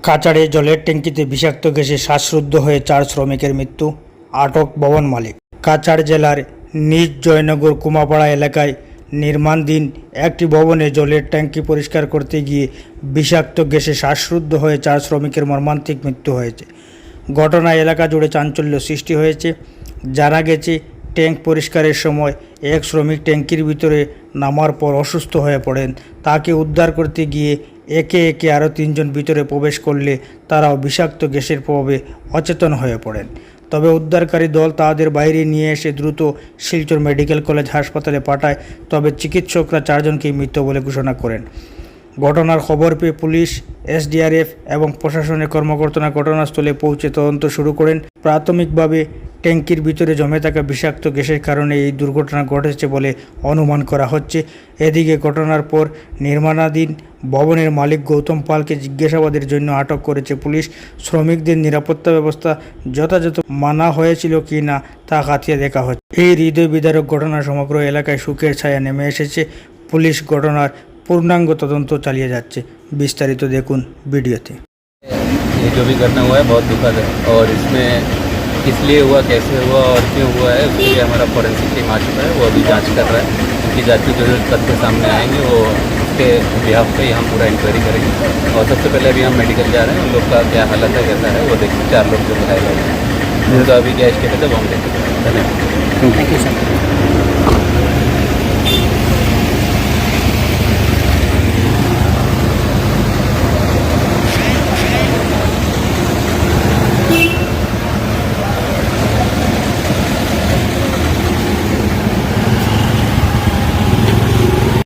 কাচাড়ে জলের ট্যাঙ্কিতে বিষাক্ত গ্যাসে শ্বাসরুদ্ধ হয়ে 4 শ্রমিকের মৃত্যু, আটক ভবন মালিক। কাছাড় জেলার নিজ জয়নগর কুমাপাড়া এলাকায় নির্মাণাধীন একটি ভবনে জলের ট্যাঙ্কি পরিষ্কার করতে গিয়ে বিষাক্ত গ্যাসে শ্বাসরুদ্ধ হয়ে 4 শ্রমিকের মর্মান্তিক মৃত্যু হয়েছে। ঘটনায় এলাকা জুড়ে চাঞ্চল্য সৃষ্টি হয়েছে। জানা গেছে, ট্যাঙ্ক পরিষ্কারের সময় এক শ্রমিক ট্যাঙ্কির ভিতরে নামার পর অসুস্থ হয়ে পড়েন। তাকে উদ্ধার করতে গিয়ে একে একে আরও 3 জন ভিতরে প্রবেশ করলে তারাও বিষাক্ত গ্যাসের প্রভাবে অচেতন হয়ে পড়েন। তবে উদ্ধারকারী দল তাদের বাইরে নিয়ে এসে দ্রুত শিলচর মেডিকেল কলেজ হাসপাতালে পাঠায়। তবে চিকিৎসকরা 4 জনকেই মৃত বলে ঘোষণা করেন। ঘটনার খবর পেয়ে পুলিশ, এসডিআরএফ এবং প্রশাসনের কর্মকর্তারা ঘটনাস্থলে পৌঁছে তদন্ত শুরু করেন। প্রাথমিকভাবে ট্যাঙ্কির ভিতরে জমে থাকা বিষাক্ত গ্যাসের কারণে এই দুর্ঘটনা ঘটেছে বলে অনুমান করা হচ্ছে। এদিকে ঘটনার পর নির্মাণাধীন ভবনের মালিক গৌতম পালকে জিজ্ঞাসাবাদের জন্য আটক করেছে পুলিশ। শ্রমিকদের নিরাপত্তা ব্যবস্থা যথাযথ মানা হয়েছিল কি না তা খতিয়ে দেখা হচ্ছে। এই হৃদয় বিদারক ঘটনা সমগ্র এলাকায় শোকের ছায়া নেমে এসেছে। পুলিশ ঘটনার पूर्णांग तदंत चालिए जाच्छे। विस्तारित देखुन भिडियोते। ये जो भी घटना हुआ है बहुत दुखद है और इसमें किस लिए हुआ, कैसे हुआ और क्यों हुआ है उसके लिए हमारा फॉरेंसिक टीम आ चुका है। वो अभी जांच कर रहा है। उनकी जांच जो तथ्य सामने आएंगे वो उसके बिहाफ पे हम पूरा इंक्वायरी करेंगे। और सबसे पहले अभी हम मेडिकल जा रहे हैं। उन लोग का क्या हालत है, कैसा है वो देखें। 4 लोग जो बताए गए हैं, तो अभी क्या स्टेट है वो हम देखेंगे। धन्यवाद। Thank you sir.